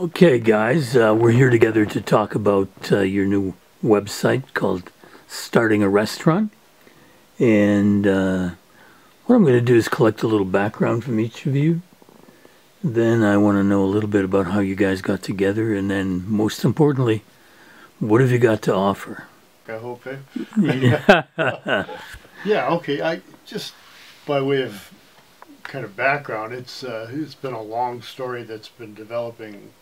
Okay, guys, we're here together to talk about your new website called Starting a Restaurant. And what I'm going to do is collect a little background from each of you. Then I want to know a little bit about how you guys got together. And then, most importantly, what have you got to offer? I hope, eh? Yeah. Yeah, okay. I just by way of kind of background, it's been a long story that's been developing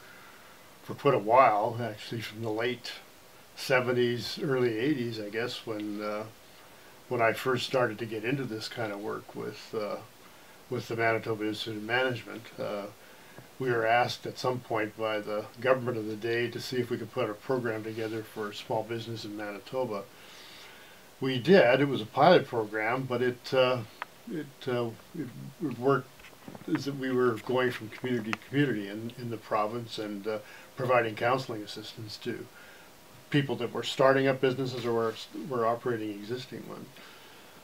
for quite a while, actually from the late 70s, early 80s, I guess, when I first started to get into this kind of work with the Manitoba Institute of Management. We were asked at some point by the government of the day to see if we could put a program together for small business in Manitoba. We did. It was a pilot program, but it worked is that we were going from community to community in the province and providing counseling assistance to people that were starting up businesses or were operating existing ones.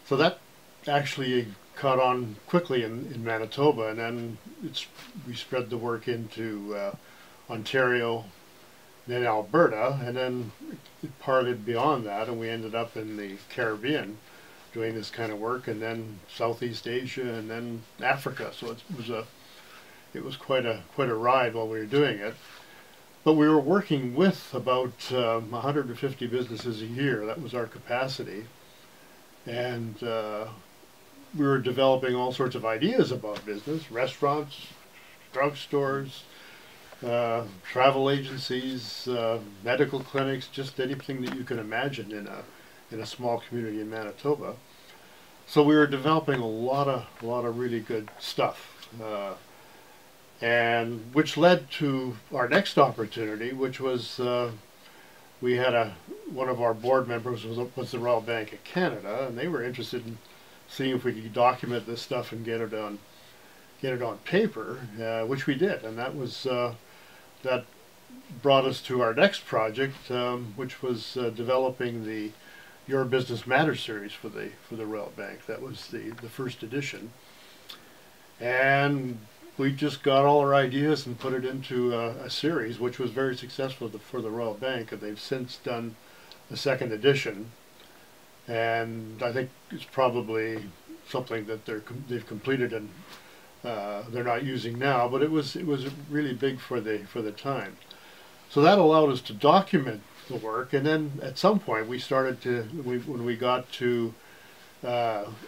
So that actually caught on quickly in Manitoba, and then we spread the work into Ontario, then Alberta, and then it parted beyond that, and we ended up in the Caribbean doing this kind of work, and then Southeast Asia, and then Africa. So it was quite a ride while we were doing it. But we were working with about 150 businesses a year. That was our capacity, and we were developing all sorts of ideas about business: restaurants, drugstores, travel agencies, medical clinics, just anything that you can imagine in a small community in Manitoba. So we were developing a lot of really good stuff, and which led to our next opportunity, which was we had one of our board members was the Royal Bank of Canada, and they were interested in seeing if we could document this stuff and get it on paper, which we did, and that brought us to our next project, which was developing the Your Business Matters series for the Royal Bank. That was the first edition, and we just got all our ideas and put it into a series, which was very successful for the Royal Bank, and they've since done a second edition, and I think it's probably something that they've completed and they're not using now, but it was really big for the time. So that allowed us to document the work, and then at some point we started when we got to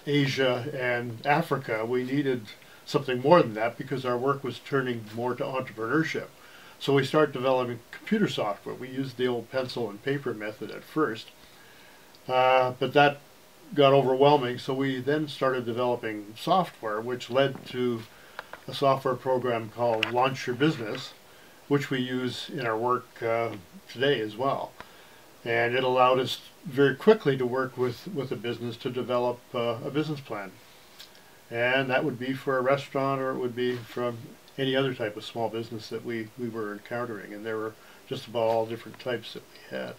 Asia and Africa, we needed something more than that because our work was turning more to entrepreneurship. So we started developing computer software. We used the old pencil and paper method at first, but that got overwhelming, so we then started developing software, which led to a software program called Launch Your Business, which we use in our work today as well. And it allowed us very quickly to work with a business to develop a business plan. And that would be for a restaurant, or it would be from any other type of small business that we were encountering. And there were just about all different types that we had.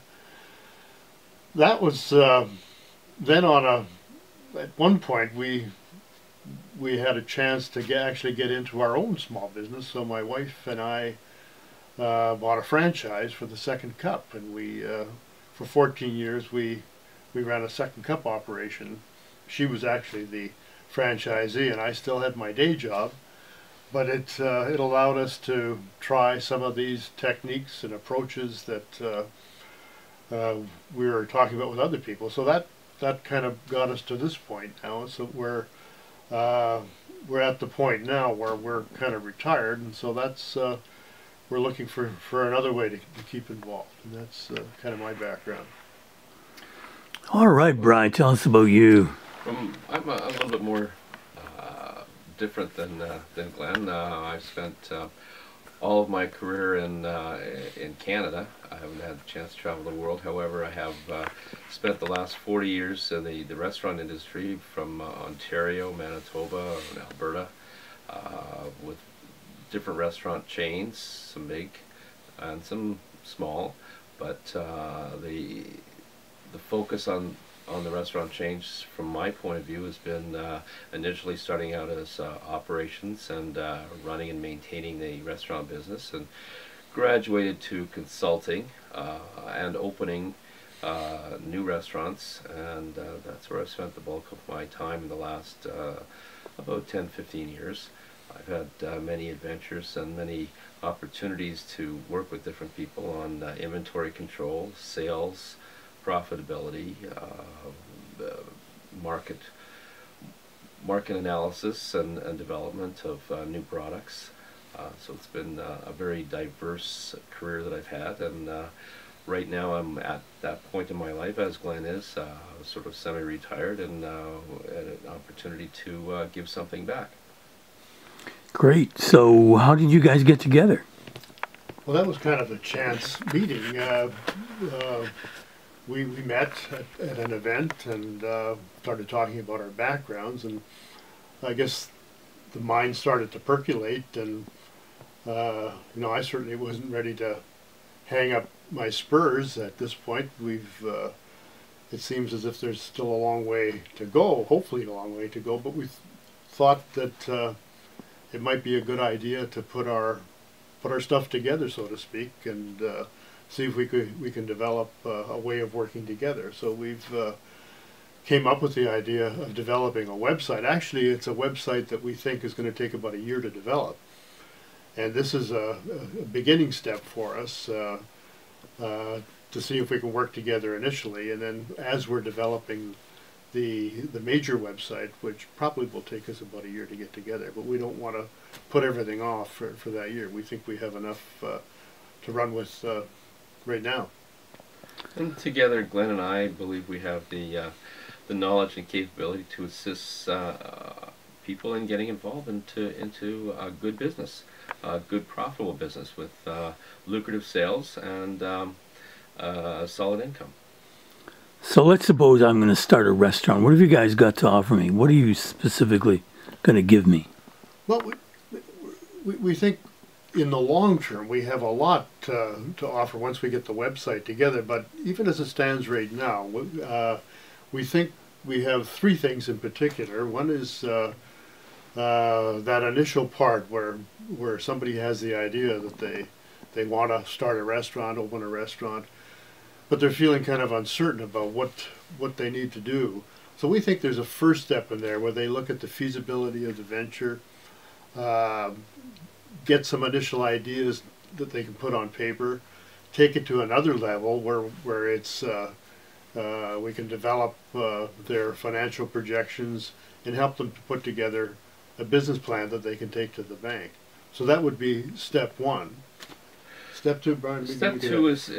That was then at one point we had a chance to actually get into our own small business. So my wife and I bought a franchise for the Second Cup, and we for 14 years we ran a Second Cup operation. She was actually the franchisee, and I still had my day job, but it allowed us to try some of these techniques and approaches that we were talking about with other people. So that kind of got us to this point now. So we're at the point now where we're kind of retired, and so that's we're looking for another way to keep involved, and that's kind of my background. All right, Brian, tell us about you. I'm a little bit more different than Glen. I've spent all of my career in Canada. I haven't had the chance to travel the world. However, I have spent the last 40 years in the restaurant industry from Ontario, Manitoba, and Alberta, with different restaurant chains, some big and some small, but the focus on the restaurant chains, from my point of view, has been initially starting out as operations and running and maintaining the restaurant business, and graduated to consulting and opening new restaurants, and that's where I've spent the bulk of my time in the last about 10-15 years. I've had many adventures and many opportunities to work with different people on inventory control, sales, profitability, market analysis and development of new products. So it's been a very diverse career that I've had, and right now I'm at that point in my life, as Glen is, sort of semi-retired, and at an opportunity to give something back. Great. So how did you guys get together? Well, that was kind of a chance meeting. We met at an event and started talking about our backgrounds, and I guess the mind started to percolate, and I certainly wasn't ready to hang up my spurs at this point. It seems as if there's still a long way to go, hopefully a long way to go, but we thought that it might be a good idea to put our stuff together, so to speak, and see if we can develop a way of working together. So we've came up with the idea of developing a website. Actually, it's a website that we think is going to take about a year to develop, and this is a beginning step for us to see if we can work together initially, and then as we're developing the major website, which probably will take us about a year to get together, but we don't want to put everything off for that year. We think we have enough to run with right now. And together, Glen and I believe we have the knowledge and capability to assist people in getting involved into a good business, a good profitable business with lucrative sales and solid income. So let's suppose I'm going to start a restaurant. What have you guys got to offer me? What are you specifically going to give me? Well, we think in the long term we have a lot to offer once we get the website together, but even as it stands right now, we think we have three things in particular. One is that initial part where somebody has the idea that they want to start a restaurant, open a restaurant, but they're feeling kind of uncertain about what they need to do. So we think there's a first step in there where they look at the feasibility of the venture, get some initial ideas that they can put on paper, take it to another level where it's we can develop their financial projections and help them to put together a business plan that they can take to the bank. So that would be step one. Step two, Brian. Step two is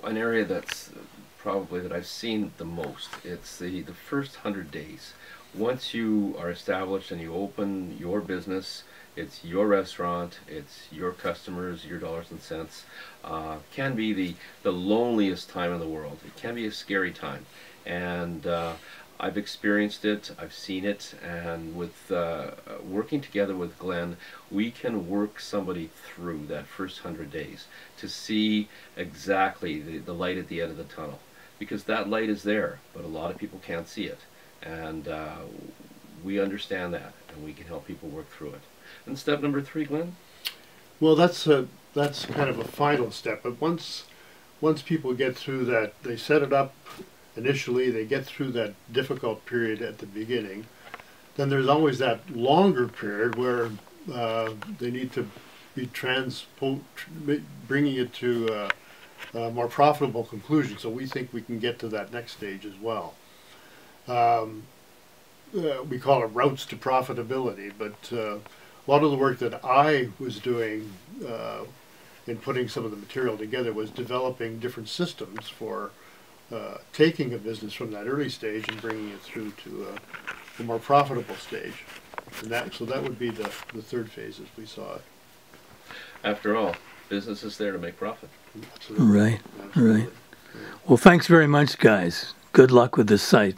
an area that's probably that I've seen the most. It's the first 100 days. Once you are established and you open your business, it's your restaurant, it's your customers, your dollars and cents. Can be the loneliest time in the world. It can be a scary time, and I've experienced it, I've seen it, and with working together with Glen, we can work somebody through that first 100 days to see exactly the light at the end of the tunnel. Because that light is there, but a lot of people can't see it. And we understand that, and we can help people work through it. And step number 3, Glen? Well, that's kind of a final step. But once people get through that, they set it up initially, they get through that difficult period at the beginning, then there's always that longer period where they need to be bringing it to a more profitable conclusion. So we think we can get to that next stage as well. We call it routes to profitability, but a lot of the work that I was doing in putting some of the material together was developing different systems for taking a business from that early stage and bringing it through to a more profitable stage. And so that would be the third phase as we saw it. After all, business is there to make profit. Absolutely. Right, absolutely. Right. Well, thanks very much, guys. Good luck with this site.